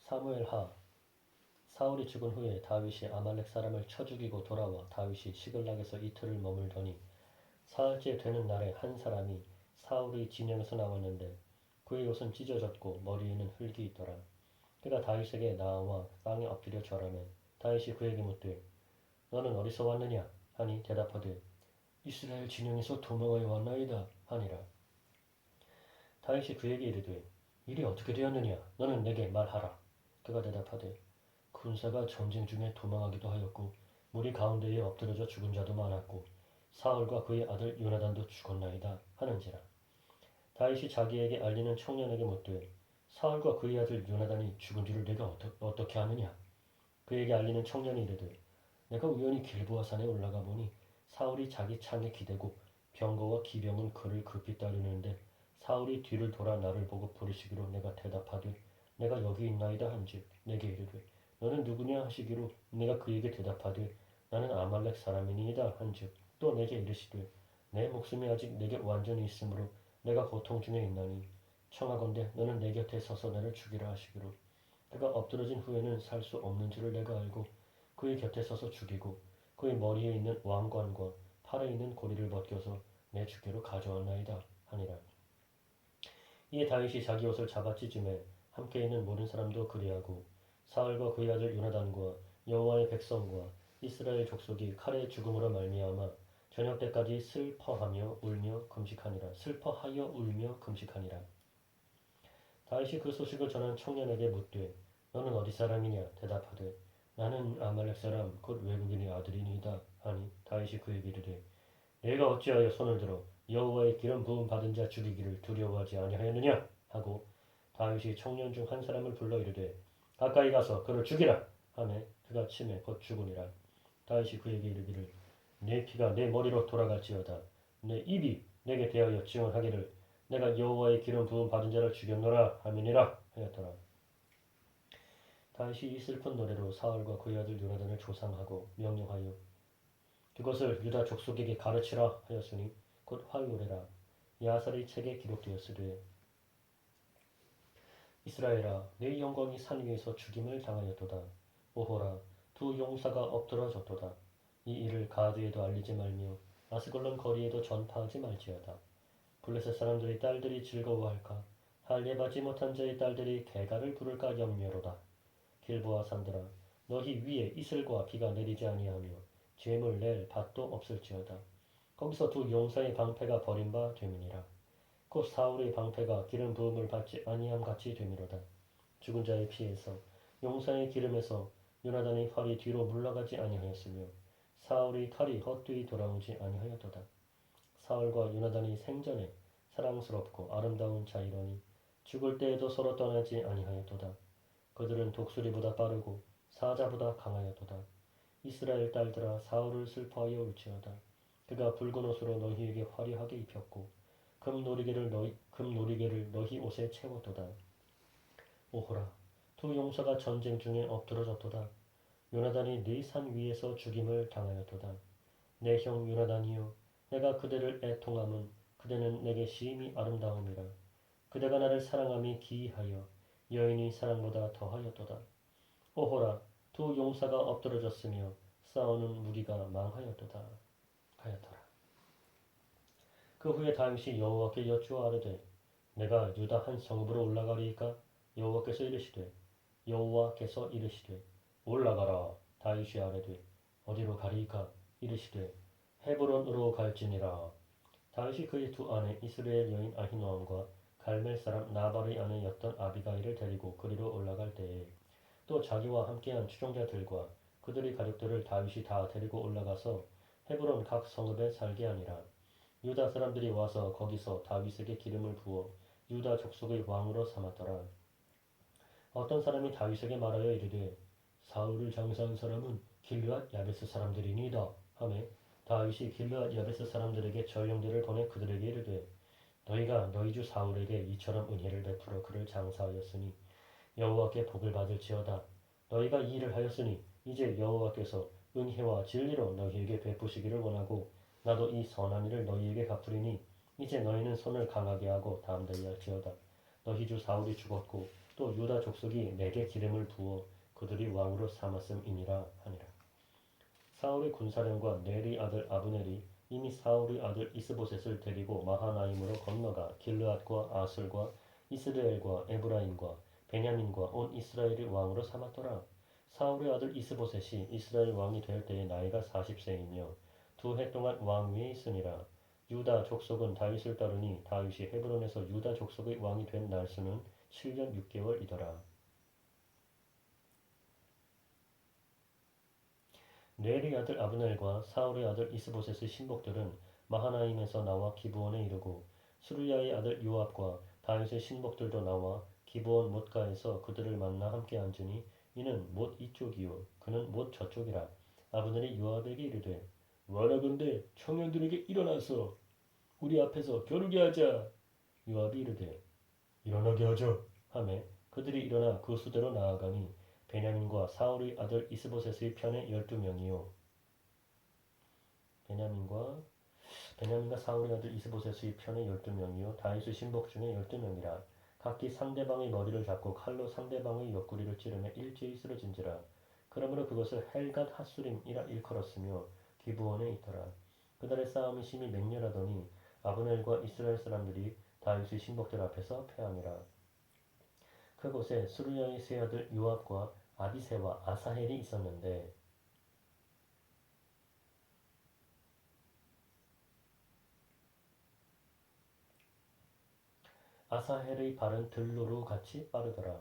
사무엘하 사울이 죽은 후에 다윗이 아말렉 사람을 쳐 죽이고 돌아와 다윗이 시글락에서 이틀을 머물더니 사흘째 되는 날에 한 사람이 사울의 진영에서 나왔는데 그의 옷은 찢어졌고 머리에는 흙이 있더라. 그가 다윗에게 나와 땅에 엎드려 절하매 다윗이 그에게 묻되 너는 어디서 왔느냐 하니 대답하되 이스라엘 진영에서 도망하여 왔나이다 하니라. 다윗이 그에게 이르되 일이 어떻게 되었느냐 너는 내게 말하라. 그가 대답하되 군사가 전쟁 중에 도망하기도 하였고 무리 가운데에 엎드러져 죽은 자도 많았고 사울과 그의 아들 요나단도 죽었나이다 하는지라. 다윗이 자기에게 알리는 청년에게 묻되 사울과 그의 아들 요나단이 죽은 줄을 내가 어떻게 아느냐. 그에게 알리는 청년이 이르되 내가 우연히 길보아 산에 올라가 보니 사울이 자기 창에 기대고 병거와 기병은 그를 급히 따르는데 사울이 뒤를 돌아 나를 보고 부르시기로 내가 대답하되 내가 여기 있나이다 한즉 내게 이르되 너는 누구냐 하시기로 내가 그에게 대답하되 나는 아말렉 사람이니이다 한즉 또 내게 이르시되 내 목숨이 아직 내게 완전히 있으므로 내가 고통 중에 있나니 청하건대 너는 내 곁에 서서 나를 죽이라 하시기로 그가 엎드러진 후에는 살 수 없는 줄을 내가 알고 그의 곁에 서서 죽이고 그의 머리에 있는 왕관과 팔에 있는 고리를 벗겨서 내 주께로 가져왔나이다 하니라. 이에 다윗이 자기 옷을 잡아 찢음에 함께 있는 모든 사람도 그리하고 사울과 그의 아들 요나단과 여호와의 백성과 이스라엘 족속이 칼의 죽음으로 말미암아 저녁 때까지 슬퍼하여 울며 금식하니라. 다윗이 그 소식을 전한 청년에게 묻되 너는 어디 사람이냐 대답하되 나는 아말렉 사람 곧 외국인의 아들이니이다 하니 다윗이 그에게 이르되 내가 어찌하여 손을 들어 여호와의 기름 부음 받은 자 죽이기를 두려워하지 아니하였느냐 하고 다윗이 청년 중 한 사람을 불러 이르되 가까이 가서 그를 죽이라 하매 그가 치매 곧 죽으니라. 다윗이 그에게 이르기를 내 피가 내 머리로 돌아갈지어다 내 입이 내게 대하여 증언하기를 내가 여호와의 기름 부음 받은 자를 죽였노라 하미니라 하였더라. 다윗이 이 슬픈 노래로 사울과 그의 아들 요나단을 조상하고 명령하여 그것을 유다 족속에게 가르치라 하였으니 곧 활노래라. 야살의 책에 기록되었으되 이스라엘아 내 영광이 산 위에서 죽임을 당하였도다. 오호라 두 용사가 엎드러졌도다. 이 일을 가드에도 알리지 말며 아스글론 거리에도 전파하지 말지어다. 블레셋 사람들의 딸들이 즐거워할까 할례받지 못한 자의 딸들이 개가를 부를까 염려로다. 길보아 산들아 너희 위에 이슬과 비가 내리지 아니하며 죄물 낼 밭도 없을지어다. 거기서 두 용사의 방패가 버림바 됨이니라. 곧 사울의 방패가 기름 부음을 받지 아니함 같이 됨이로다. 죽은 자의 피에서 용사의 기름에서 요나단의 활이 뒤로 물러가지 아니하였으며 사울의 칼이 헛되이 돌아오지 아니하였도다. 사울과 요나단이 생전에 사랑스럽고 아름다운 자이러니 죽을 때에도 서로 떠나지 아니하였도다. 그들은 독수리보다 빠르고 사자보다 강하였도다. 이스라엘 딸들아 사울을 슬퍼하여 울지어다. 그가 붉은 옷으로 너희에게 화려하게 입혔고 금놀이개를 너희 옷에 채웠도다. 오호라 두 용사가 전쟁 중에 엎드러졌도다. 요나단이 네 산 위에서 죽임을 당하였도다. 내 형 요나단이여 내가 그대를 애통함은 그대는 내게 심히 아름다움이라. 그대가 나를 사랑함이 기이하여 여인이 사랑보다 더하였도다. 오호라 두 용사가 엎드러졌으며 싸우는 무리가 망하였도다 하였더라. 그 후에 다윗이 여호와께 여쭈어 아뢰되 내가 유다 한 성읍으로 올라가리이까? 여호와께서 이르시되 올라가라. 다윗이 아뢰되 어디로 가리이까? 이르시되 헤브론으로 갈지니라. 다윗이 그의 두 아내 이스라엘 여인 아히노암과 갈멜 사람 나발의 아내였던 아비가일을 데리고 그리로 올라갈 때에 또 자기와 함께한 추종자들과 그들의 가족들을 다윗이 다 데리고 올라가서 헤브론 각 성읍에 살게 하니라. 유다 사람들이 와서 거기서 다윗에게 기름을 부어 유다 족속의 왕으로 삼았더라. 어떤 사람이 다윗에게 말하여 이르되 사울을 장사한 사람은 길르앗 야베스 사람들이니이다 하매 다윗이 길르앗 야베스 사람들에게 전령들을 보내 그들에게 이르되 너희가 너희 주 사울에게 이처럼 은혜를 베풀어 그를 장사하였으니 여호와께 복을 받을지어다. 너희가 이 일을 하였으니 이제 여호와께서 은혜와 진리로 너희에게 베푸시기를 원하고 나도 이 선한 일을 너희에게 갚으리니 이제 너희는 손을 강하게 하고 담대히 할지어다. 너희 주 사울이 죽었고 또 유다 족속이 내게 기름을 부어 그들이 왕으로 삼았음이니라 하니라. 사울의 군사령과 넬의 아들 아브넬이 이미 사울의 아들 이스보셋을 데리고 마하나임으로 건너가 길르앗과 아술과 이스라엘과 에브라임과 베냐민과 온 이스라엘의 왕으로 삼았더라. 사울의 아들 이스보셋이 이스라엘 왕이 될 때의 나이가 40세이며 2해 동안 왕 위에 있으니라. 유다 족속은 다윗을 따르니 다윗이 헤브론에서 유다 족속의 왕이 된 날수는 7년 6개월이더라. 넬의 아들 아브넬과 사울의 아들 이스보셋의 신복들은 마하나임에서 나와 기브온에 이르고 수르야의 아들 요압과 다윗의 신복들도 나와 기브온 못가에서 그들을 만나 함께 앉으니 이는 못 이쪽이요 그는 못 저쪽이라. 아브넬이 요압에게 이르되 원하건대 청년들에게 일어나서 우리 앞에서 겨루게 하자. 요압이 이르되 일어나게 하자 하매 그들이 일어나 그 수대로 나아가니 베냐민과 사울의 아들 이스보셋의 편에 12명이요 베냐민과 사울의 아들 이스보셋의 편에 12명이요 다윗의 신복 중에 12명이라. 각기 상대방의 머리를 잡고 칼로 상대방의 옆구리를 찌르며 일제히 쓰러진지라. 그러므로 그것을 헬갓 핫수림이라 일컬었으며 기브온에 있더라. 그날의 싸움이 심히 맹렬하더니 아브넬과 이스라엘 사람들이 다윗의 신복들 앞에서 패하니라. 그곳에 수르야의 세 아들 요압과 아비새와 아사헬이 있었는데 아사헬의 발은 들로루 같이 빠르더라.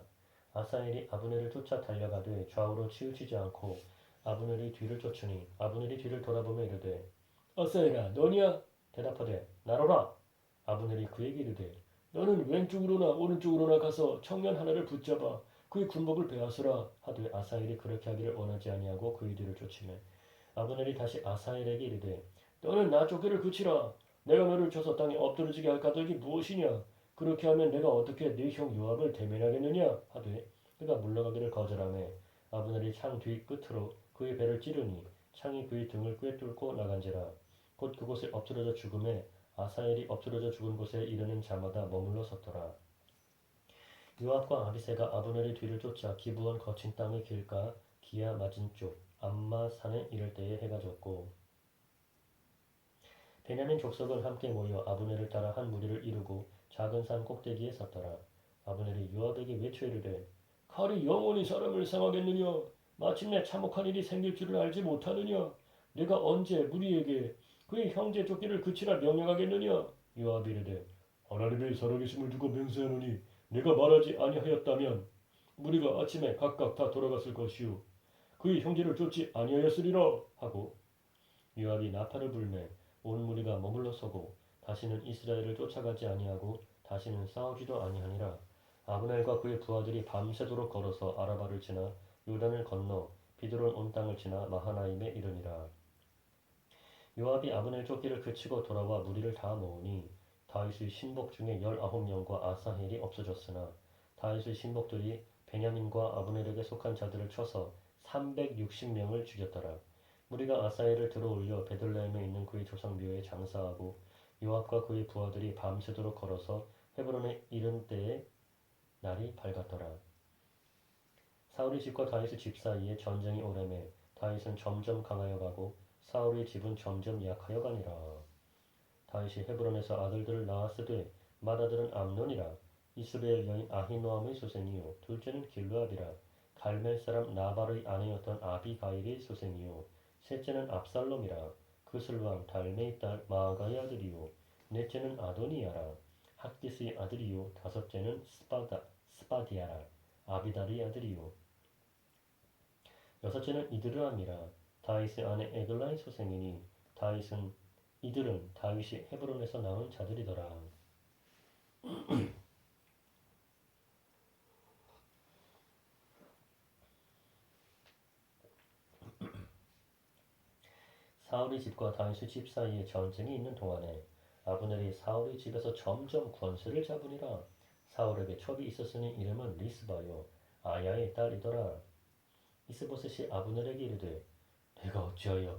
아사헬이 아브넬을 쫓아 달려가되 좌우로 치우치지 않고 아브넬이 뒤를 쫓으니 아브넬이 뒤를 돌아보며 이르되 아사헬아 너냐? 대답하되 나로라. 아브넬이 그에게 이르되 너는 왼쪽으로나 오른쪽으로나 가서 청년 하나를 붙잡아 그의 군복을 베앗으라 하되 아사헬이 그렇게 하기를 원하지 아니하고 그의 뒤를 쫓으매 아브넬이 다시 아사헬에게 이르되 너는 나 쫓기를 그치라. 내가 너를 쳐서 땅에 엎드러지게 할 까닭이 무엇이냐? 그렇게 하면 내가 어떻게 네 형 요압을 대면하겠느냐? 하되 그가 물러가기를 거절하매 아브넬이 창 뒤 끝으로 그의 배를 찌르니 창이 그의 등을 꿰뚫고 나간지라. 곧 그곳에 엎드러져 죽음에 아사헬이 엎드러져 죽은 곳에 이르는 자마다 머물러 섰더라. 요압과 아비새가 아브넬의 뒤를 쫓아 기브온 거친 땅의 길가 기야 맞은 쪽 암마 산에 이를 때에 해가 졌고 베냐민 족속은 함께 모여 아브넬을 따라 한 무리를 이루고 작은 산 꼭대기에 섰더라. 아브넬이 요압에게 외쳐 이르되 칼이 영원히 사람을 상하겠느냐? 마침내 참혹한 일이 생길 줄을 알지 못하느냐? 내가 언제 무리에게 그의 형제 쫓기를 그치라 명령하겠느냐? 요압이 이르되 하나님의 살아계심을 두고 맹세하노니 내가 말하지 아니하였다면 무리가 아침에 각각 다 돌아갔을 것이요 그의 형제를 쫓지 아니하였으리라 하고 요압이 나팔을 불매 온 무리가 머물러 서고 다시는 이스라엘을 쫓아가지 아니하고 다시는 싸우지도 아니하니라. 아브넬과 그의 부하들이 밤새도록 걸어서 아라바를 지나 요단을 건너 비드론 온 땅을 지나 마하나임에 이르니라. 요압이 아브넬 쫓기를 그치고 돌아와 무리를 다 모으니 다윗의 신복 중에 19명과 아사헬이 없어졌으나 다윗의 신복들이 베냐민과 아브넬에게 속한 자들을 쳐서 360명을 죽였더라. 무리가 아사헬을 들어올려 베들레헴에 있는 그의 조상 묘에 장사하고 요압과 그의 부하들이 밤새도록 걸어서 헤브론에 이른 때에 날이 밝았더라. 사울의 집과 다윗의 집 사이에 전쟁이 오래매 다윗은 점점 강하여 가고 사울의 집은 점점 약하여 가니라. 다윗이 헤브론에서 아들들을 낳았으되 맏아들은 암논이라. 이스라엘 여인 아히노암의 소생이요 둘째는 길르압이라. 갈멜 사람 나발의 아내였던 아비가일의 소생이요 셋째는 압살롬이라. 그슬 왕 달메의 딸 마아가의 아들이요 넷째는 아도니아라. 학기스의 아들이요 다섯째는 스바디아라. 아비달의 아들이요 여섯째는 이드르암이라. 다윗의 아내 에글라의 소생이니 이들은 다윗이 헤브론에서 낳은 자들이더라. 사울의 집과 다윗의 집 사이에 전쟁이 있는 동안에 아브넬이 사울의 집에서 점점 권세를 잡으니라. 사울에게 첩이 있었으니 이름은 리스바요 아야의 딸이더라. 이스보셋이 아브넬에게 이르되 내가 어찌하여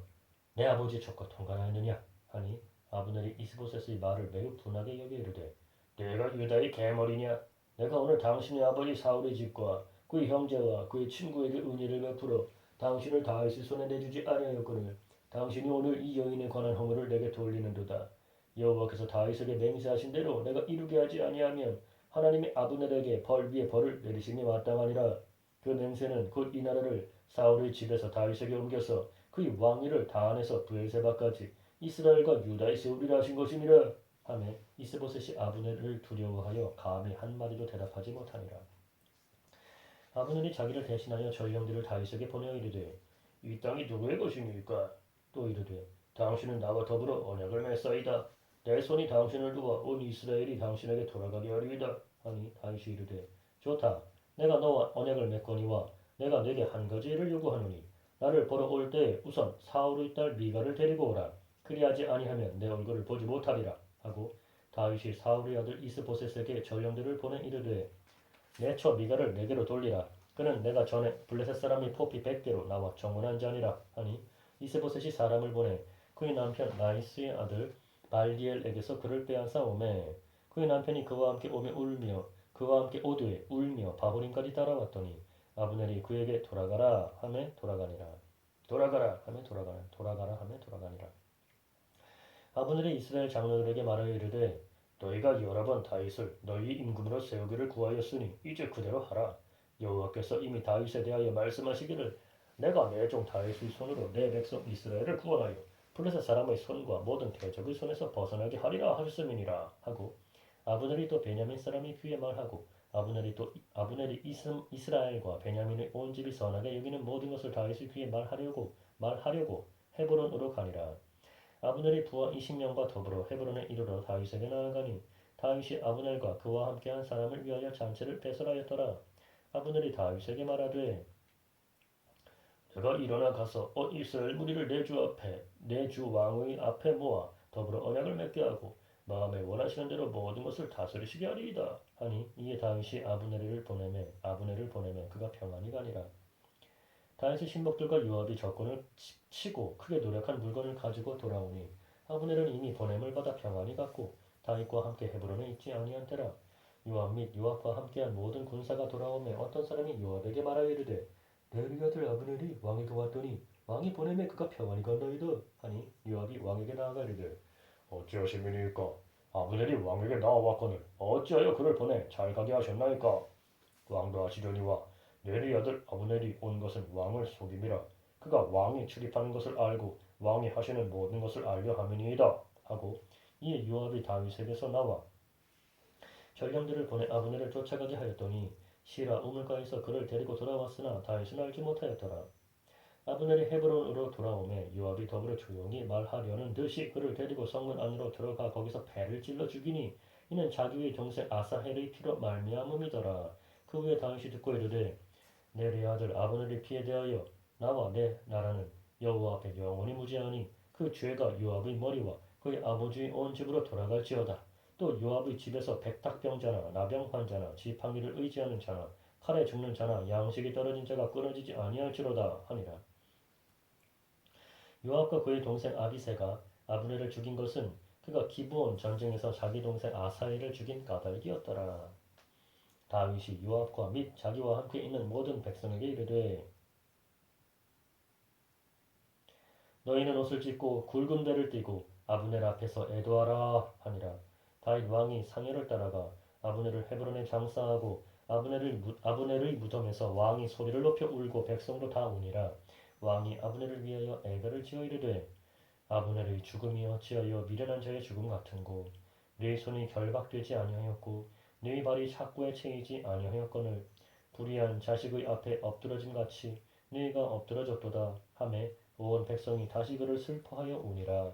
내 아버지 첩과 통관하였느냐 하니 아브넬이 이스보셋의 말을 매우 분하게 여겨 이르되 내가 유다의 개머리냐? 내가 오늘 당신의 아버지 사울의 집과 그의 형제와 그의 친구에게 은혜를 베풀어 당신을 다윗의 손에 내주지 아니하였거늘 당신이 오늘 이 여인에 관한 허물을 내게 돌리는도다. 여호와께서 다윗에게 맹세하신 대로 내가 이루게 하지 아니하면 하나님이 아브넬에게 벌 위에 벌을 내리심이 마땅하니라. 그 맹세는 곧 이 나라를 사울의 집에서 다윗에게 옮겨서 그의 왕위를 다한에서 브엘세바까지 이스라엘과 유다에 세우리라 하신 것이니라. 하매 이스보셋이 아브넬을 두려워하여 감히 한마디도 대답하지 못하니라. 아브넬이 자기를 대신하여 전령들을 다윗에게 보내어 이르되 이 땅이 누구의 것이니까? 또 이르되 당신은 나와 더불어 언약을 맺사이다. 내 손이 당신을 두어 온 이스라엘이 당신에게 돌아가게 하리이다. 하니 다윗이 이르되 좋다. 내가 너와 언약을 맺거니와 내가 네게 한 가지 일을 요구하노니 나를 보러 올 때 우선 사울의 딸 미가를 데리고 오라. 그리하지 아니하면 내 얼굴을 보지 못하리라. 하고 다윗이 사울의 아들 이스보셋에게 전령들을 보내 이르되 내처 미가를 내게로 돌리라. 그는 내가 전에 블레셋 사람이 포피 100개로 나와 정원한 자니라. 하니 이스보셋이 사람을 보내 그의 남편 나이스의 아들 발디엘에게서 그를 빼앗아 오매 그의 남편이 그와 함께 오며 울며 그와 함께 오드에 울며 바후림까지 따라왔더니 아브넬이 그에게 돌아가라 하며 돌아가니라. 돌아가라 하며 돌아가니라. 아브넬이 이스라엘 장로들에게 말하여 이르되 너희가 여러 번 다윗을 너희 임금으로 세우기를 구하였으니 이제 그대로 하라. 여호와께서 이미 다윗에 대하여 말씀하시기를 내가 내 종 다윗의 손으로 내 백성 이스라엘을 구원하여 블레셋 사람의 손과 모든 대적의 손에서 벗어나게 하리라 하셨음이니라 하고 아브넬이 또 베냐민 사람이 귀에 말하고 아브넬이 이스라엘과 베냐민의 온 집이 선하게 여기는 모든 것을 다윗의 귀에 말하려고 헤브론으로 가니라. 아브넬이 부하 20명과 더불어 헤브론에 이르러 다윗에게 나아가니 다윗이 아브넬과 그와 함께한 사람을 위하여 잔치를 배설하였더라. 아브넬이 다윗에게 말하되 내가 일어나 가서 이스라엘 무리를 내 주 왕의 앞에 모아 더불어 언약을 맺게 하고 마음에 원하시는 대로 모든 것을 다스리시게 하리이다. 하니 이에 다윗이 아브넬을 보내매 그가 평안히 가니라. 다윗의 신복들과 요압이 적군을 치고 크게 노력한 물건을 가지고 돌아오니 아브넬은 이미 보냄을 받아 평안히 갔고 다윗과 함께 헤브론에 있지 아니한 때라. 요압 및 요압과 함께한 모든 군사가 돌아오매 어떤 사람이 요압에게 말하여 이르되 내리 아들 아브넬이 왕에게 왔더니 왕이 보내매 그가 평안히 간나이다. 하니 요압이 왕에게 나아가 이르되 어찌하심이니까? 아브넬이 왕에게 나와왔거늘 어찌하여 그를 보내 잘 가게 하셨나이까? 왕도 하시려니와 내리 아들 아브넬이 온 것은 왕을 속임이라. 그가 왕이 출입하는 것을 알고 왕이 하시는 모든 것을 알려 함이니이다. 하고 이에 요압이 다윗에게서 나와 전령들을 보내 아브넬을 쫓아가게 하였더니 시라 우물가에서 그를 데리고 돌아왔으나 다윗은 알지 못하였더라. 아브넬이 헤브론으로 돌아오매 요압이 더불어 조용히 말하려는 듯이 그를 데리고 성문 안으로 들어가 거기서 배를 찔러 죽이니 이는 자기의 동생 아사헬의 피로 말미암음이더라. 그 후에 다윗이 듣고 이르되 내리 아들 아브넬의 피에 대하여 나와 내 나라는 여호와 앞에 영원히 무죄하니 그 죄가 요압의 머리와 그의 아버지의 온 집으로 돌아갈지어다. 또 요압의 집에서 백탁병자나 나병 환자나 지팡이를 의지하는 자나 칼에 죽는 자나 양식이 떨어진 자가 끊어지지 아니할지로다 하니라. 요압과 그의 동생 아비새가 아브넬을 죽인 것은 그가 기브온 전쟁에서 자기 동생 아사엘을 죽인 까닭이었더라. 다윗이 요압과 및 자기와 함께 있는 모든 백성에게 이르되 너희는 옷을 찢고 굵은 배를 띠고 아브넬 앞에서 애도하라 하니라. 다윗 왕이 상여를 따라가 아브넬을 헤브론에 장사하고 아브넬의 무덤에서 왕이 소리를 높여 울고 백성도 다 우니라. 왕이 아브넬을 위하여 애가를 지어 이르되 아브넬의 죽음이 어찌하여 미련한 자의 죽음 같은고 네 손이 결박되지 아니하였고 네 발이 착고에 채이지 아니하였거늘 불의한 자식의 앞에 엎드러짐 같이 네가 엎드러졌도다 하매 온 백성이 다시 그를 슬퍼하여 우니라.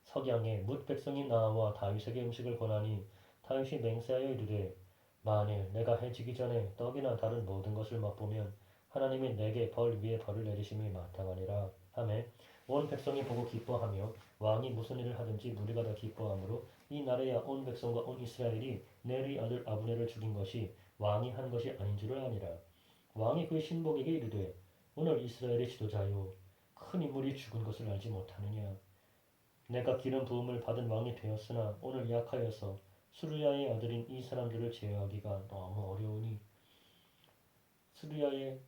석양에 뭇 백성이 나와 다윗에게 음식을 권하니 다윗이 맹세하여 이르되 만일 내가 해지기 전에 떡이나 다른 모든 것을 맛보면 하나님이 내게 벌 위에 벌을 내리심이 마땅하니라 하매 온 백성이 보고 기뻐하며 왕이 무슨 일을 하든지 무리가 다 기뻐하므로 이 나라야 온 백성과 온 이스라엘이 넬의 아들 아브넬을 죽인 것이 왕이 한 것이 아닌 줄을 아니라. 왕이 그의 신복에게 이르되 오늘 이스라엘의 지도자요 큰 인물이 죽은 것을 알지 못하느냐. 내가 기름 부음을 받은 왕이 되었으나 오늘 약하여서 수르야의 아들인 이 사람들을 제어하기가 너무 어려우니 수르야의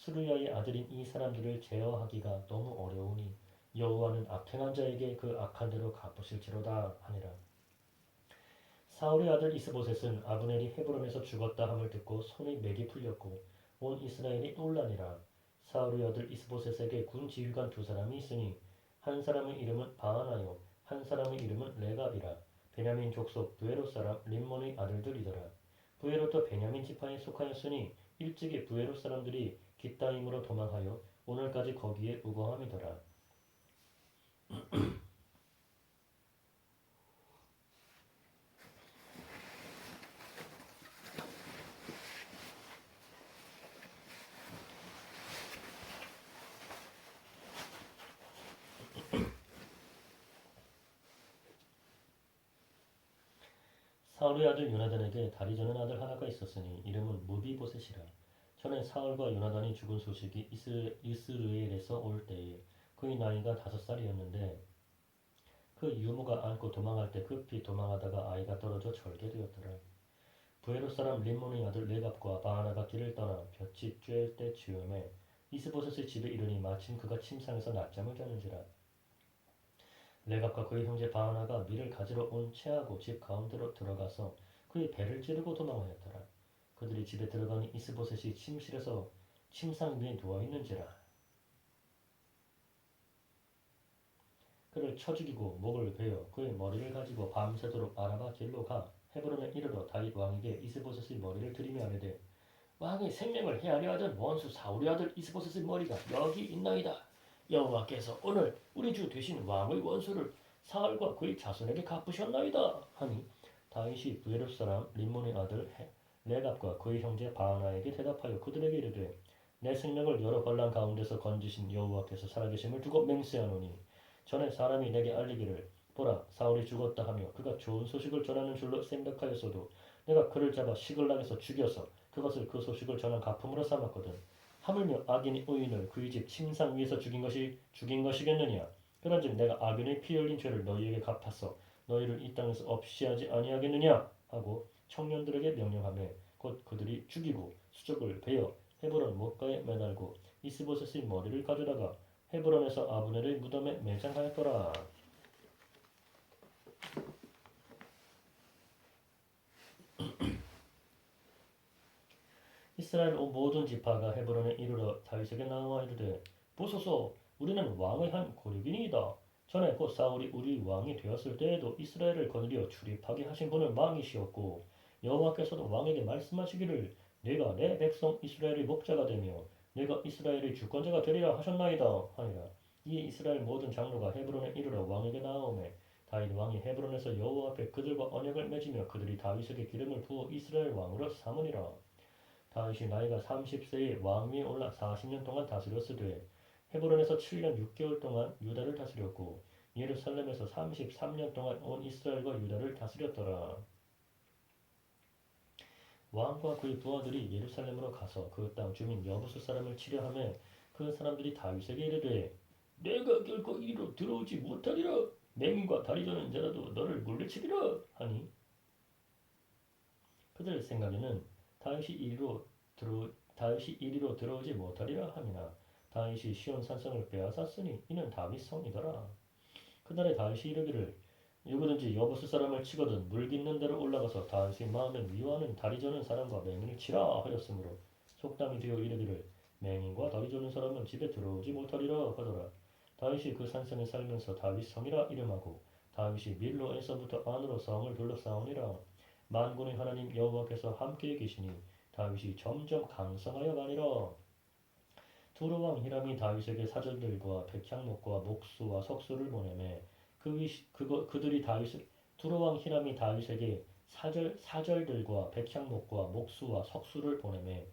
수르야의 아들인 이 사람들을 제어하기가 너무 어려우니 여호와는 악행한 자에게 그 악한 대로 갚으실지로다 하니라. 사울의 아들 이스보셋은 아브넬이 헤브론에서 죽었다 함을 듣고 손이 맥이 풀렸고 온 이스라엘이 놀라니라. 사울의 아들 이스보셋에게 군 지휘관 두 사람이 있으니 한 사람의 이름은 바하나요 한 사람의 이름은 레갑이라. 베냐민 족속 부에롯 사람 림몬의 아들들이더라. 부에롯도 베냐민 지파에 속하였으니 일찍이 부에롯 사람들이 깃다임으로 도망하여 오늘까지 거기에 우거함이더라. 사울의 아들 요나단에게 다리 저는 아들 하나가 있었으니 이름은 무비보셋이라. 전에 사울과 요나단이 죽은 소식이 이스르엘에서 올 때에 그의 나이가 5살이었는데 그 유모가 안고 도망할 때 급히 도망하다가 아이가 떨어져 절게 되었더라. 부에롯 사람 림몬의 아들 레갑과 바하나가 길을 떠나 볕이 쬐을 때 즈음에 이스보셋의 집에 이르니 마침 그가 침상에서 낮잠을 자는지라. 레갑과 그의 형제 바하나가 밀을 가지러 온 채하고 집 가운데로 들어가서 그의 배를 찌르고 도망하였더라. 그들이 집에 들어가니 이스보셋이 침실에서 침상 위에 누워있는지라. 그를 쳐 죽이고 목을 베어 그의 머리를 가지고 밤새도록 아라바 길로 가 헤브론에 이르러 다윗 왕에게 이스보셋의 머리를 들이며 아뢰되 왕의 생명을 해하려 하던 원수 사울의 아들 이스보셋의 머리가 여기 있나이다. 여호와께서 오늘 우리 주 되신 왕의 원수를 사울과 그의 자손에게 갚으셨나이다 하니 다윗이 부에롯 사람 림몬의 아들 레갑과 그의 형제 바하나에게 대답하여 그들에게 이르되 내 생명을 여러 반란 가운데서 건지신 여호와께서 살아계심을 두고 맹세하노니 전에 사람이 내게 알리기를 보라 사울이 죽었다 하며 그가 좋은 소식을 전하는 줄로 생각하였어도 내가 그를 잡아 시글락에서 죽여서 그것을 그 소식을 전한 가품으로 삼았거든. 하물며 악인이 의인을 그의 집 침상 위에서 죽인 것이겠느냐. 그런즉 내가 악인의 피 흘린 죄를 너희에게 갚아서 너희를 이 땅에서 없이 하지 아니하겠느냐 하고 청년들에게 명령하며 곧 그들이 죽이고 수족을 베어 헤브론 못가에 매달고 이스보셋의 머리를 가져다가 헤브론에서 아브넬의 무덤에 매장하였더라. 이스라엘 온 모든 지파가 헤브론에 이르러 다윗에게 나와 이르되 보소서 우리는 왕의 한 고륙이니이다. 전에 곧 사울이 우리 왕이 되었을 때에도 이스라엘을 거느려 출입하게 하신 분은 왕이시었고 여호와께서도 왕에게 말씀하시기를 내가 내 백성 이스라엘의 목자가 되며 내가 이스라엘의 주권자가 되리라 하셨나이다 하니라. 이에 이스라엘 모든 장로가 헤브론에 이르러 왕에게 나아오매 다윗 왕이 헤브론에서 여호와 앞에 그들과 언약을 맺으며 그들이 다윗에게 기름을 부어 이스라엘 왕으로 삼으니라. 다윗이 나이가 30세에 왕위에 올라 40년 동안 다스렸으되 헤브론에서 7년 6개월 동안 유다를 다스렸고 예루살렘에서 33년 동안 온 이스라엘과 유다를 다스렸더라. 왕과 그의 부하들이 예루살렘으로 가서 그 땅 주민 여부수 사람을 치려하며 그 사람들이 다윗에게 이르되 내가 결코 이리로 들어오지 못하리라. 맹인과 다리 저는 자라도 너를 물리치리라 하니 그들 생각에는 다윗이 이리로 들어오지 못하리라 함이나 다윗이 시온 산성을 빼앗았으니 이는 다윗 성이더라. 그날에 다윗이 이르기를 누구든지 여부수 사람을 치거든 물 깃는 데로 올라가서 다윗의 마음에 미워하는 다리 저는 사람과 맹인을 치라 하였으므로 속담이 되어 이르기를 맹인과 다리 저는 사람은 집에 들어오지 못하리라 하더라. 다윗이 그 산성에 살면서 다윗 성이라 이름하고 다윗이 밀로에서부터 안으로 성을 둘러싸우니라. 만군의 하나님 여호와께서 함께 계시니 다윗이 점점 강성하여 가니라. 두로왕 히람이 다윗에게 사절들과 백향목과 목수와 석수를 보내매 그들이 다윗을 두로왕 히람이 다윗에게 사절들과 백향목과 목수와 석수를 보내매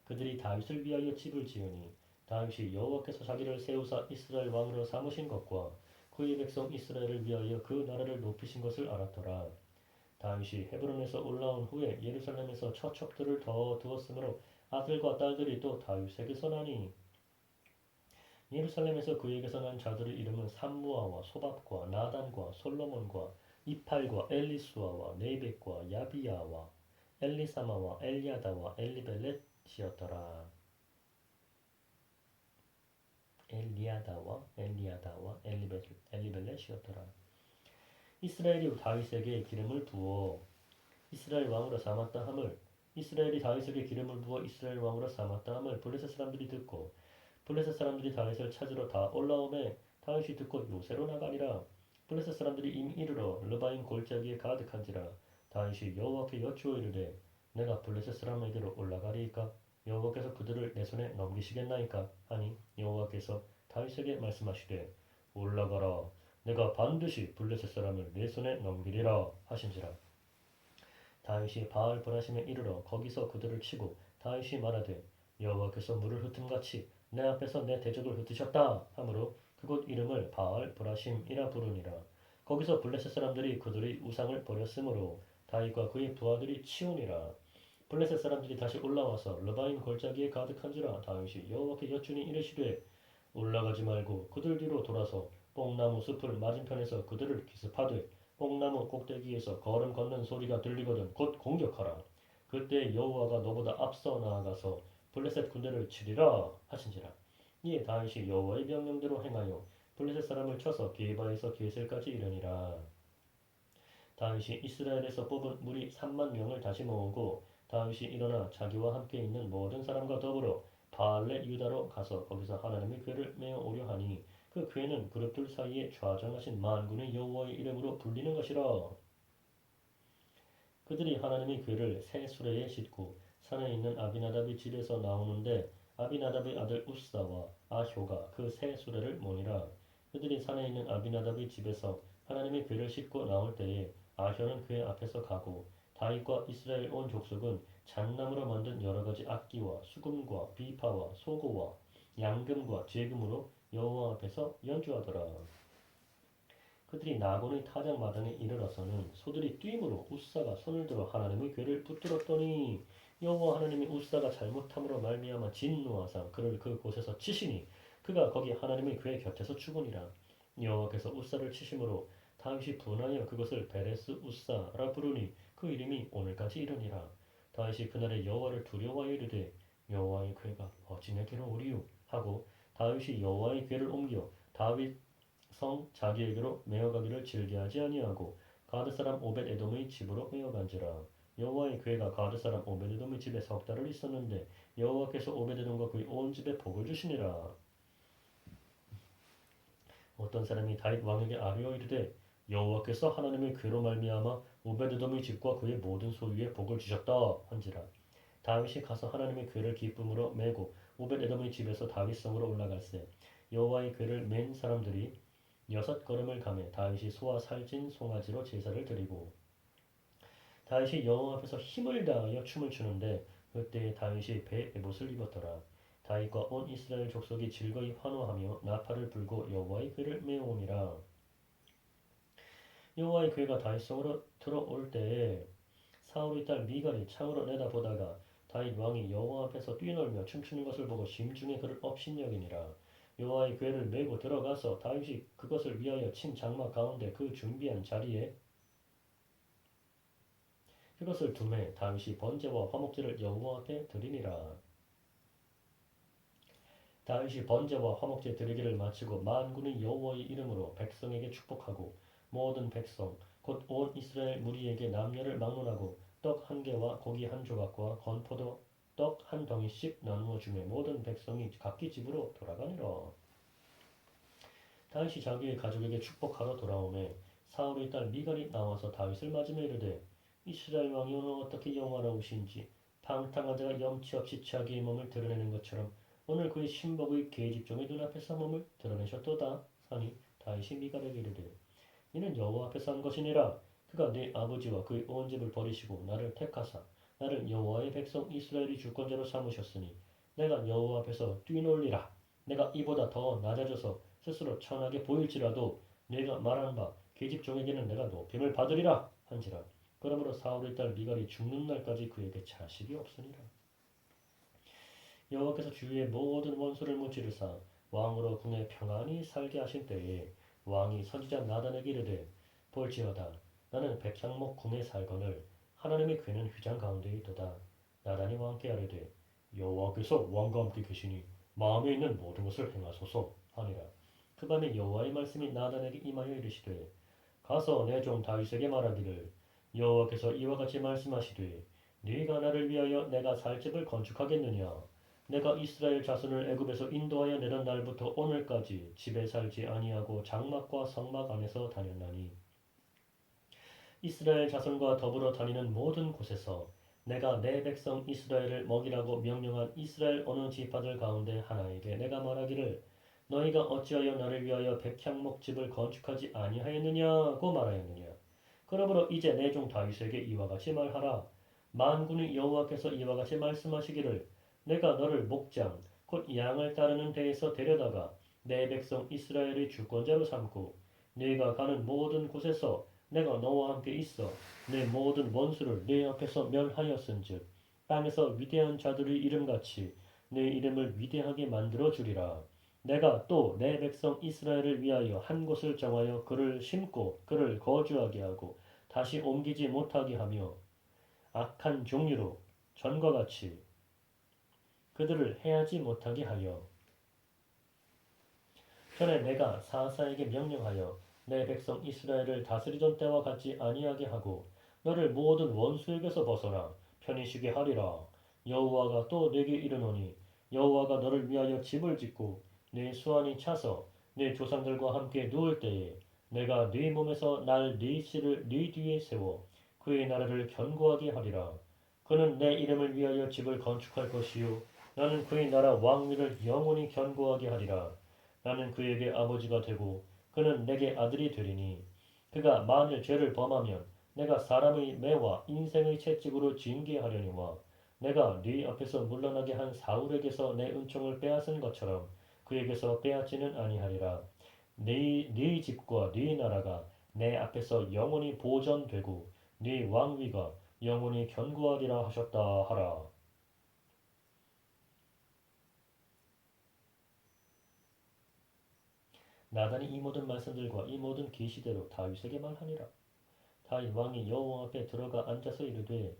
그들이 다윗을 위하여 집을 지으니 다윗이 여호와께서 자기를 세우사 이스라엘 왕으로 삼으신 것과 그의 백성 이스라엘을 위하여 그 나라를 높이신 것을 알았더라. 다윗이 헤브론에서 올라온 후에 예루살렘에서 처첩들을 더 두었으므로 아들과 딸들이 또 다윗에게서 나니 예루살렘에서 그에게서 난 자들의 이름은 삼무아와 소밥과 나단과 솔로몬과 이팔과 엘리수아와 네벡과 야비야와 엘리사마와 엘리아다와 엘리벨렛이었더라. 엘리야다와 엘리벨렛이었더라. 이스라엘이 다윗에게 기름을 부어 이스라엘 왕으로 삼았다 함을 이스라엘이 다윗에게 기름을 부어 이스라엘 왕으로 삼았다 함을 블레셋 사람들이 듣고 블레셋 사람들이 다윗을 찾으러 다 올라오매 다윗이 듣고 요새로 나가니라. 블레셋 사람들이 이미 이르러 르바임 골짜기에 가득한지라. 다윗이 여호와께 여쭈어 이르되 내가 블레셋 사람에게로 올라가리이까 여호와께서 그들을 내 손에 넘기시겠나이까 하니 여호와께서 다윗에게 말씀하시되 올라가라 내가 반드시 블레셋 사람을 내 손에 넘기리라 하신지라. 다윗이 바알 브라심에 이르러 거기서 그들을 치고 다윗이 말하되 여호와께서 물을 흩음같이 내 앞에서 내 대적을 흩으셨다 하므로 그곳 이름을 바알 브라심이라 부르니라. 거기서 블레셋 사람들이 그들의 우상을 버렸으므로 다윗과 그의 부하들이 치우니라. 블레셋 사람들이 다시 올라와서 르바임 골짜기에 가득한지라. 다윗이 여호와께 여쭈니 이르시되 올라가지 말고 그들 뒤로 돌아서 뽕나무 숲을 맞은편에서 그들을 기습하되 뽕나무 꼭대기에서 걸음 걷는 소리가 들리거든 곧 공격하라. 그때 여호와가 너보다 앞서 나아가서 블레셋 군대를 치리라 하신지라. 이에 다윗이 여호와의 명령대로 행하여 블레셋 사람을 쳐서 게바에서 게셀까지 이르니라. 다윗이 이스라엘에서 뽑은 무리 3만 명을 다시 모으고 다윗이 일어나 자기와 함께 있는 모든 사람과 더불어 바알레 유다로 가서 거기서 하나님의 궤를 메어 오려 하니 그 궤는 그룹들 사이에 좌정하신 만군의 여호와의 이름으로 불리는 것이라. 그들이 하나님의 궤를 새 수레에 싣고 산에 있는 아비나답의 집에서 나오는데 아비나답의 아들 우사와 아효가 그 새 수레를 모니라. 그들이 산에 있는 아비나답의 집에서 하나님의 궤를 싣고 나올 때에 아효는 궤 앞에서 가고 다윗과 이스라엘 온 족속은 잣나무로 만든 여러 가지 악기와 수금과 비파와 소고와 양금과 제금으로 여호와 앞에서 연주하더라. 그들이 나곤의 타작 마당에 이르러서는 소들이 뛰므로 우사가 손을 들어 하나님의 궤를 붙들었더니 여호와 하나님이 우사가 잘못함으로 말미암아 진노하사 그를 그 곳에서 치시니 그가 거기 하나님의 궤 곁에서 죽으니라. 여호와께서 우사를 치심으로 다윗이 분하여 그것을 베레스 우사라 부르니 그 이름이 오늘까지 이르니라. 다윗이 그날에 여호와를 두려워하여 이르되 여호와의 궤가 어찌 내게로 오리요 하고 다윗이 여호와의 궤를 옮겨 다윗 성 자기에게로 메어가기를 즐겨하지 아니하고 가드 사람 오벳 에돔의 집으로 메어간지라. 여호와의 궤가 가드 사람 오벳 에돔의 집에 석 달을 있었는데 여호와께서 오벳 에돔과 그의 온 집에 복을 주시니라. 어떤 사람이 다윗 왕에게 아뢰어 이르되 여호와께서 하나님의 궤로 말미암아 오벳 에돔의 집과 그의 모든 소유에 복을 주셨다 한지라. 다윗이 가서 하나님의 궤를 기쁨으로 메고 오벳 에돔의 집에서 다윗 성으로 올라갈새 여호와의 궤를 맨 사람들이 6걸음을 가매 다윗이 소와 살찐 송아지로 제사를 드리고 다윗이 여호와 앞에서 힘을 다하여 춤을 추는데 그때 다윗이 배 에봇을 입었더라. 다윗과 온 이스라엘 족속이 즐거이 환호하며 나팔을 불고 여호와의 궤를 메어오니라. 여호와의 궤가 다윗성으로 들어올 때에 사울의 딸 미갈이 창으로 내다보다가 다윗 왕이 여호와 앞에서 뛰놀며 춤추는 것을 보고 심중에 그를 업신여기니라. 여호와의 궤를 메고 들어가서 다윗이 그것을 위하여 친 장막 가운데 그 준비한 자리에 그것을 두매 다윗이 번제와 화목제를 여호와 앞에 드리니라. 다윗이 번제와 화목제 드리기를 마치고 만군의 여호와의 이름으로 백성에게 축복하고 모든 백성 곧 온 이스라엘 무리에게 남녀를 막론하고 떡 한 개와 고기 한 조각과 건포도 떡 한 덩이씩 나누어 주매 모든 백성이 각기 집으로 돌아가니라. 다윗이 자기의 가족에게 축복하러 돌아오매 사울의 딸 미갈이 나와서 다윗을 맞으며 이르되 이스라엘 왕이 오늘 어떻게 영화로우신지 방탕한 자가 염치 없이 자기의 몸을 드러내는 것처럼 오늘 그의 신복의 계집종의 눈앞에서 몸을 드러내셨도다 하니 다윗이 미갈에게 이르되 이는 여호와 앞에서 한 것이니라. 그가 네 아버지와 그의 온 집을 버리시고 나를 택하사 나를 여호와의 백성 이스라엘의 주권자로 삼으셨으니 내가 여호와 앞에서 뛰놀리라. 내가 이보다 더 낮아져서 스스로 천하게 보일지라도 내가 말한 바 계집종에게는 내가 높임을 받으리라 한지라. 그러므로 사울의 딸 미갈이 죽는 날까지 그에게 자식이 없으니라. 여호와께서 주위의 모든 원수를 무찌르사 왕으로 궁에 평안히 살게 하신 때에 왕이 선지자 나단에게 이르되 볼지어다 나는 백향목 궁에 살거늘 하나님의 괴는 휘장 가운데 있도다. 나단이 왕께 아뢰되 여호와께서 왕과 함께 계시니 마음에 있는 모든 것을 행하소서 하니라. 그 밤에 여호와의 말씀이 나단에게 임하여 이르시되 가서 내 종 다윗에게 말하기를 여호와께서 이와 같이 말씀하시되 네가 나를 위하여 내가 살 집을 건축하겠느냐. 내가 이스라엘 자손을 애굽에서 인도하여 내던 날부터 오늘까지 집에 살지 아니하고 장막과 성막 안에서 다녔나니 이스라엘 자손과 더불어 다니는 모든 곳에서 내가 내 백성 이스라엘을 먹이라고 명령한 이스라엘 어느 지파들 가운데 하나에게 내가 말하기를 너희가 어찌하여 나를 위하여 백향목 집을 건축하지 아니하였느냐고 말하였느냐. 그러므로 이제 내 종 다윗에게 이와 같이 말하라. 만군의 여호와께서 이와 같이 말씀하시기를 내가 너를 목장 곧 양을 따르는 데에서 데려다가 내 백성 이스라엘의 주권자로 삼고 네가 가는 모든 곳에서 내가 너와 함께 있어 내 모든 원수를 네 앞에서 멸하였은즉 땅에서 위대한 자들의 이름같이 내 이름을 위대하게 만들어 주리라. 내가 또 내 백성 이스라엘을 위하여 한 곳을 정하여 그를 심고 그를 거주하게 하고 다시 옮기지 못하게 하며 악한 종류로 전과 같이 그들을 해하지 못하게 하여 전에 내가 사사에게 명령하여 내 백성 이스라엘을 다스리던 때와 같지 아니하게 하고 너를 모든 원수에게서 벗어나 편히 쉬게 하리라. 여호와가 또 내게 이르노니 여호와가 너를 위하여 집을 짓고 내 수완이 차서 내 조상들과 함께 누울 때에 내가 네 몸에서 날 네 씨를 네 뒤에 세워 그의 나라를 견고하게 하리라. 그는 내 이름을 위하여 집을 건축할 것이요 나는 그의 나라 왕위를 영원히 견고하게 하리라. 나는 그에게 아버지가 되고 그는 내게 아들이 되리니 그가 만일 죄를 범하면 내가 사람의 매와 인생의 채찍으로 징계하려니와 내가 네 앞에서 물러나게 한 사울에게서 내 은총을 빼앗은 것처럼 그에게서 빼앗지는 아니하리라. 네 집과 네 나라가 내 앞에서 영원히 보존되고 네 왕위가 영원히 견고하리라 하셨다 하라. 나단이 이 모든 말씀들과 이 모든 계시대로 다윗에게 말하니라. 다윗 왕이 여호와 앞에 들어가 앉아서 이르되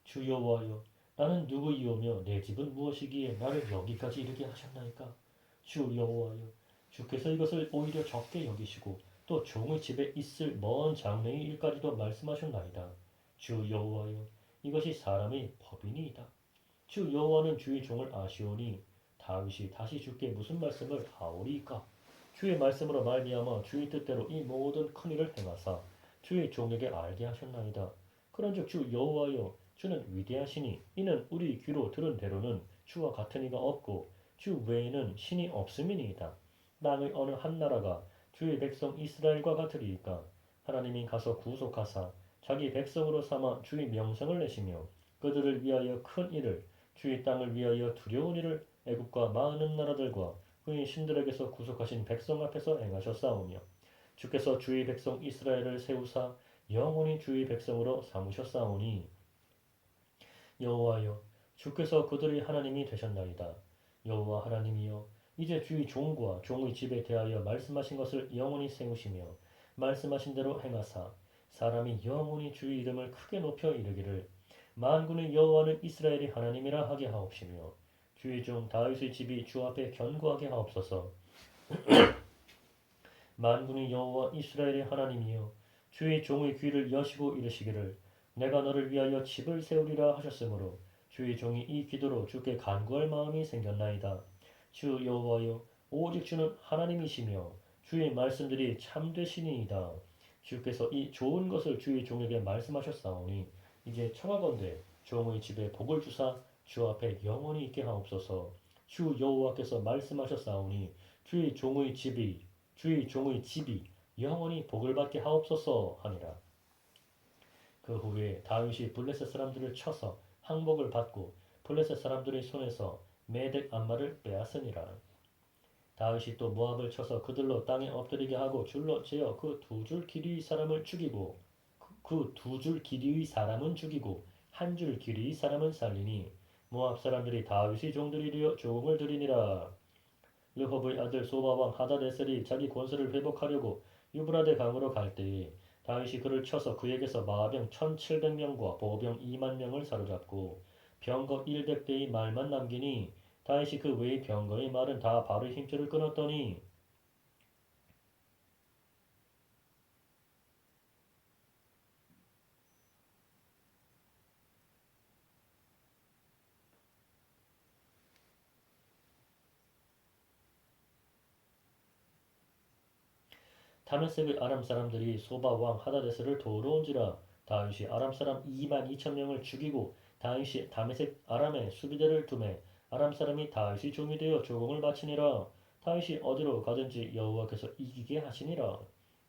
주 여호와여 나는 누구이오며 내 집은 무엇이기에 나를 여기까지 이르게 하셨나이까. 주 여호와여 주께서 이것을 오히려 적게 여기시고 또 종의 집에 있을 먼 장래의 일까지도 말씀하셨나이다. 주 여호와여 이것이 사람의 법이니이다. 주 여호와는 주의 종을 아시오니 다윗이 다시 주께 무슨 말씀을 하오리이까. 주의 말씀으로 말미암아 주의 뜻대로 이 모든 큰 일을 행하사 주의 종에게 알게 하셨나이다. 그런즉 주 여호와여 주는 위대하시니 이는 우리 귀로 들은 대로는 주와 같은 이가 없고 주 외에는 신이 없음이니이다. 땅의 어느 한 나라가 주의 백성 이스라엘과 같으리이까. 하나님이 가서 구속하사 자기 백성으로 삼아 주의 명성을 내시며 그들을 위하여 큰 일을 주의 땅을 위하여 두려운 일을 애굽과 많은 나라들과 그의 신들에게서 구속하신 백성 앞에서 행하셨사오며 주께서 주의 백성 이스라엘을 세우사 영원히 주의 백성으로 삼으셨사오니 여호와여 주께서 그들의 하나님이 되셨나이다. 여호와 하나님이여 이제 주의 종과 종의 집에 대하여 말씀하신 것을 영원히 세우시며 말씀하신 대로 행하사 사람이 영원히 주의 이름을 크게 높여 이르기를 만군의 여호와는 이스라엘의 하나님이라 하게 하옵시며 주의 종 다윗의 집이 주 앞에 견고하게 하옵소서. 만군의 여호와 이스라엘의 하나님이여 주의 종의 귀를 여시고 이르시기를 내가 너를 위하여 집을 세우리라 하셨으므로 주의 종이 이 기도로 주께 간구할 마음이 생겼나이다. 주 여호와여 오직 주는 하나님이시며 주의 말씀들이 참되시니이다. 주께서 이 좋은 것을 주의 종에게 말씀하셨사오니 이제 청하건대 종의 집에 복을 주사 주 앞에 영원히 있게 하옵소서. 주 여호와께서 말씀하셨사오니 주의 종의 집이 영원히 복을 받게 하옵소서 하니라. 그 후에 다윗이 블레셋 사람들을 쳐서 항복을 받고 블레셋 사람들의 손에서 메덱 암마를 빼앗으니라. 다윗이 또 모압을 쳐서 그들로 땅에 엎드리게 하고 줄로 재어 그 두 줄 길이의 사람은 죽이고 한 줄 길이의 사람은 살리니 모압 사람들이 다윗의 종들이 되어 조공을 드리니라. 르홉의 아들 소바왕 하다데셀이 자기 권세를 회복하려고 유브라데 강으로 갈 때에 다윗이 그를 쳐서 그에게서 마병 1700명과 보병 2만 명을 사로잡고 병거 100대의 말만 남기니 다윗이 그 외의 병거의 말은 다 바로 힘줄을 끊었더니 다메섹의 아람 사람들이 소바 왕 하다데스를 도우러 온지라 다윗이 아람 사람 2만 2천 명을 죽이고 다윗이 다메섹 아람에 수비대를 두매 아람 사람이 다윗이 종이 되어 조공을 바치니라. 다윗이 어디로 가든지 여호와께서 이기게 하시니라.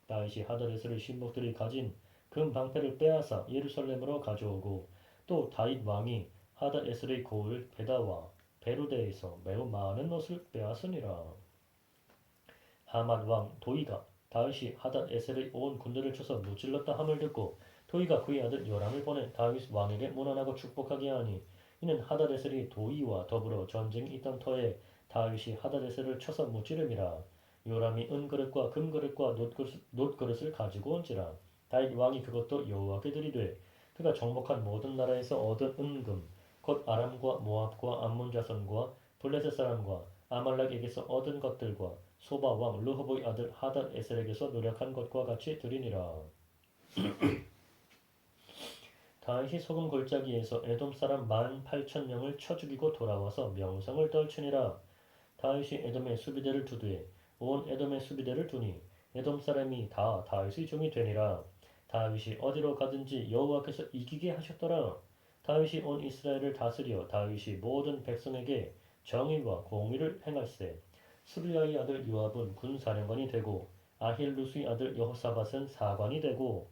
다윗이 하다데스를 신복들이 가진 금 방패를 빼앗아 예루살렘으로 가져오고 또 다윗 왕이 하다에셀의 고을 베다와 베루데에서 매우 많은 것을 빼앗으니라. 하맛 왕 도이가 다윗이 하닷에셀의 온 군대를 쳐서 무찔렀다 함을 듣고 도이가 그의 아들 요람을 보내 다윗 왕에게 문안하고 축복하게 하니 이는 하닷에셀이 도이와 더불어 전쟁이 있던 터에 다윗이 하닷에셀을 쳐서 무찌름이라. 요람이 은그릇과 금그릇과 놋그릇을 가지고 온지라. 다윗 왕이 그것도 여호와께 드리되 그가 정복한 모든 나라에서 얻은 은금 곧 아람과 모압과 암몬 자손과 블레셋 사람과 아말렉에게서 얻은 것들과 소바 왕 르호보의 아들 하닷 에셀에게서 노력한 것과 같이 드리니라. 다윗이 소금 골짜기에서 에돔 사람 18,000명을 쳐 죽이고 돌아와서 명성을 떨치니라. 다윗이 에돔의 수비대를 두되 온 에돔의 수비대를 두니 에돔 사람이 다 다윗의 종이 되니라. 다윗이 어디로 가든지 여호와께서 이기게 하셨더라. 다윗이 온 이스라엘을 다스려 다윗이 모든 백성에게 정의와 공의를 행할세. 스루야의 아들 요압은 군사령관이 되고 아힐루스의 아들 여호사밧은 사관이 되고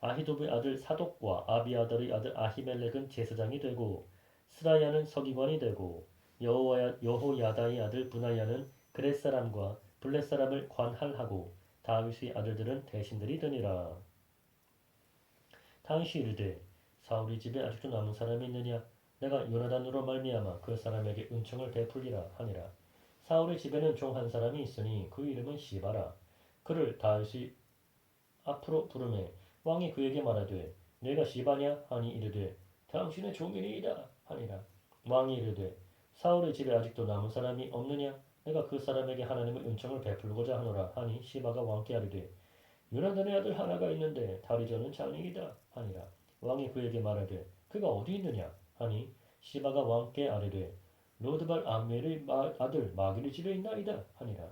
아히도브의 아들 사독과 아비아달의 아들 아히멜렉은 제사장이 되고 스라야는 서기관이 되고 여호야다의 아들 브나야는 그렛 사람과 블렛 사람을 관할하고 다윗의 아들들은 대신들이 되니라. 다윗이 이르되 사울의 집에 아직도 남은 사람이 있느냐? 내가 요나단으로 말미암아 그 사람에게 은총을 베풀리라 하니라. 사울의 집에는 종 한 사람이 있으니 그 이름은 시바라. 그를 다윗이 앞으로 부르매 왕이 그에게 말하되 내가 시바냐 하니 이르되 당신의 종이니이다 하니라. 왕이 이르되 사울의 집에 아직도 남은 사람이 없느냐? 내가 그 사람에게 하나님의 은총을 베풀고자 하노라 하니 시바가 왕께 아뢰되 요나단의 아들 하나가 있는데 다리 저는 장이이다 하니라. 왕이 그에게 말하되 그가 어디 있느냐 하니 시바가 왕께 아뢰되 로드발 암멜의 아들 마길의 집에 있나이다 하니라.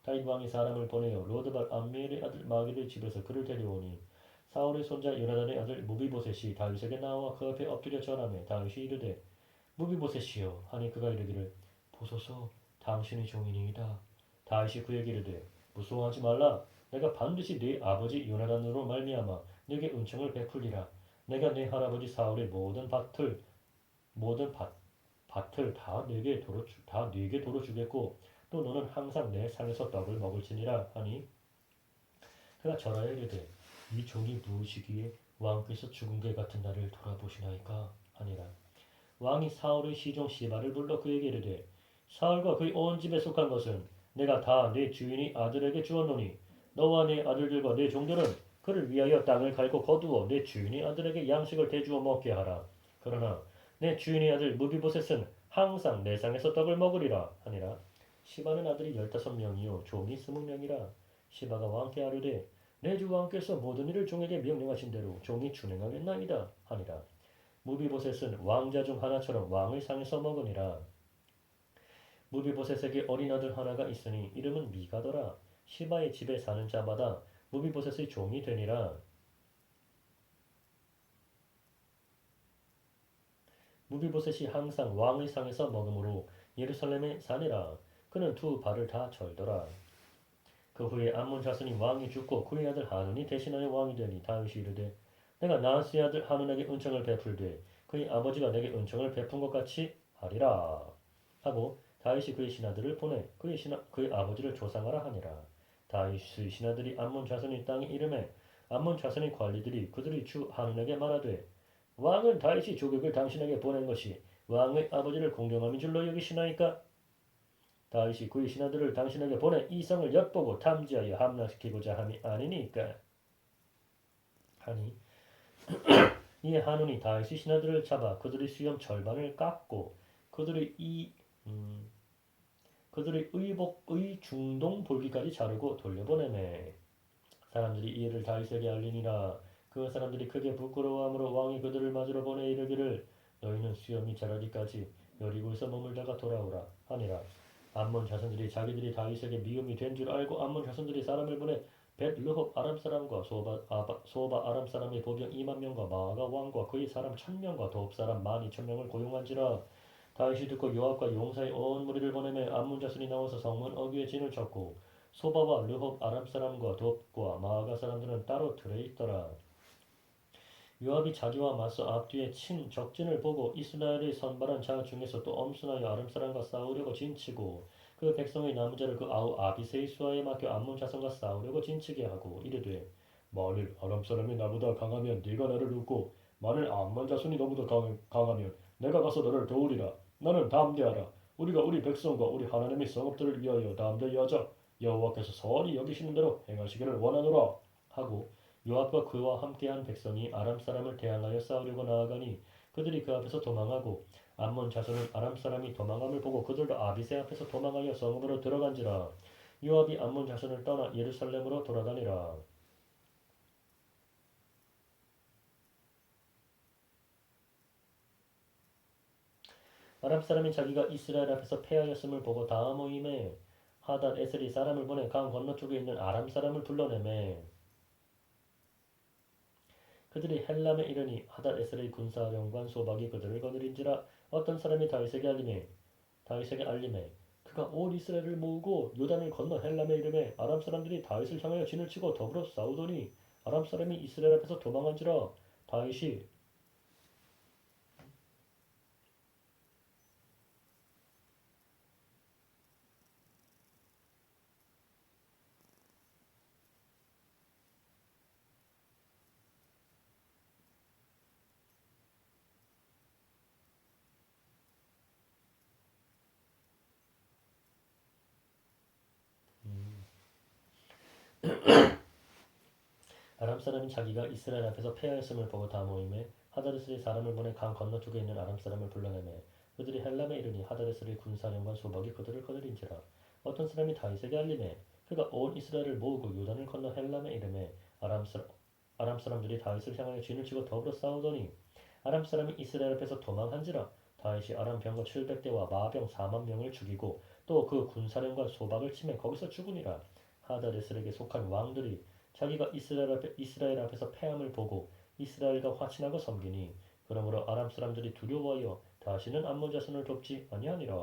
다윗 왕이 사람을 보내어 로드발 암멜의 아들 마길의 집에서 그를 데려오니 사울의 손자 요나단의 아들 무비보셋이 다윗에게 나와 그 앞에 엎드려 절하며 다윗이 이르되 무비보셋이여 하니 그가 이르기를 보소서 당신의 종이니이다. 다윗이 그에게 이르되 무서워하지 말라. 내가 반드시 네 아버지 요나단으로 말미암아 네게 은총을 베풀리라. 내가 네 할아버지 사울의 모든 밭을 다 네게 도로 주겠고 또 너는 항상 내 상에서 떡을 먹을지니라 하니 그가 절하여 이르되 이 종이 무엇이기에 왕께서 죽은 개 같은 나를 돌아보시나이까 하니라. 왕이 사울의 시종 시바를 불러 그에게 이르되 사울과 그의 온 집에 속한 것은 내가 다 내 주인의 아들에게 주었노니 너와 네 아들들과 네 종들은 그를 위하여 땅을 갈고 거두어 내 주인의 아들에게 양식을 대주어 먹게 하라. 그러나 내 주인의 아들 무비보셋은 항상 내 상에서 떡을 먹으리라 하니라. 시바는 아들이 15명이요 종이 20명이라. 시바가 왕께 아뢰되 내 주 왕께서 모든 일을 종에게 명령하신 대로 종이 준행하겠나이다 하니라. 무비보셋은 왕자 중 하나처럼 왕의 상에서 먹으니라. 무비보셋에게 어린 아들 하나가 있으니 이름은 미가더라. 시바의 집에 사는 자마다 무비보셋의 종이 되니라. 무비보셋이 항상 왕의 상에서 먹으므로 예루살렘에 사니라. 그는 두 발을 다 절더라. 그 후에 암몬 자손이 왕이 죽고 그의 아들 하눈이 대신하여 왕이 되니 다윗이 이르되 내가 나하스의 아들 하눈에게 은총을 베풀되 그의 아버지가 내게 은총을 베푼 것 같이 하리라 하고 다윗이 그의 신하들을 보내 그의 아버지를 조상하라 하니라. 다윗의 신하들이 암몬 자손의 땅에 이름에 암몬 자손의 관리들이 그들의 주 하눈에게 말하되 왕은 다윗이 조국을 당신에게 보낸 것이 왕의 아버지를 공경함인 줄로 여기시나이까? 다윗이 그의 신하들을 당신에게 보내 이 성을 엿보고 탐지하여 함락시키고자 함이 아니니까. 하니 이에 한운이 다윗의 신하들을 잡아 그들의 수염 절반을 깎고 그들의 그들의 의복의 중동 볼기까지 자르고 돌려보내매 사람들이 이 일을 다윗에게 알리니라. 그 사람들이 크게 부끄러워함으로 왕이 그들을 맞으러 보내 이르기를 너희는 수염이 자라기까지 여리고에서 머물다가 돌아오라 하니라. 암몬 자손들이 자기들이 다윗에게 미움이 된 줄 알고 암몬 자손들이 사람을 보내 벳르홉 아람 사람과 소바 아람 사람의 보병 2만 명과 마아가 왕과 그의 사람 1,000명과 도읍 사람 12,000명을 고용한지라. 다윗이 듣고 요압과 용사의 온 무리를 보내매 암몬 자손이 나와서 성문 어귀에 진을 쳤고 소바와 르홉 아람 사람과 돕과 마아가 사람들은 따로 들어 있더라. 요압이 자기와 맞서 앞뒤에 친 적진을 보고 이스라엘의 선발한 자 중에서 또 엄순하여 아람 사람과 싸우려고 진치고 그 백성의 남자를 그 아우 아비새의 수하에 맡겨 암몬 자손과 싸우려고 진치게 하고 이르되 만일 아람 사람이 나보다 강하면 네가 나를 돕고 만일 암몬 자손이 너보다 강하면 내가 가서 너를 도우리라. 나는 담대하라. 우리가 우리 백성과 우리 하나님의 성읍들을 위하여 담대히 하자. 여호와께서 선히 여기시는 대로 행하시기를 원하노라 하고 요압과 그와 함께한 백성이 아람 사람을 대항하여 싸우려고 나아가니 그들이 그 앞에서 도망하고 암몬 자손은 아람 사람이 도망함을 보고 그들도 아비새 앞에서 도망하여 성읍으로 들어간지라. 요압이 암몬 자손을 떠나 예루살렘으로 돌아다니라. 아람 사람이 자기가 이스라엘 앞에서 패하였음을 보고 다 모임에 하닷 에셀이 사람을 보내 강 건너쪽에 있는 아람 사람을 불러내매 그들이 헬람에 이르니 하닷 에셀의 군사령관 소박이 그들을 거느린지라. 어떤 사람이 다윗에게 알림해 그가 온 이스라엘을 모으고 요단을 건너 헬람에 이르매 아람 사람들이 다윗을 향하여 진을 치고 더불어 싸우더니 아람 사람이 이스라엘 앞에서 도망한지라. 다윗이 아람 사람이 자기가 이스라엘 앞에서 패하였음을 보고 다 모임에 하다데스의 사람을 보내 강 건너쪽에 있는 아람 사람을 불러내매 그들이 헬람에 이르니 하다데스의 군사령관 소박이 그들을 거느린지라. 어떤 사람이 다윗에게 알림해 그가 온 이스라엘을 모으고 요단을 건너 헬람에 이르매 아람 사람들이 다윗을 향하여 진을 치고 더불어 싸우더니 아람 사람이 이스라엘 앞에서 도망한지라. 다윗이 아람 병거 700대와 마병 4만 명을 죽이고 또 그 군사령관 소박을 치매 거기서 죽으니라. 하다데스에게 속한 왕들이 자기가 이스라엘 앞에서 패함을 보고 이스라엘과 화친하고 섬기니 그러므로 아람 사람들이 두려워하여 다시는 암몬 자손을 돕지 아니하니라.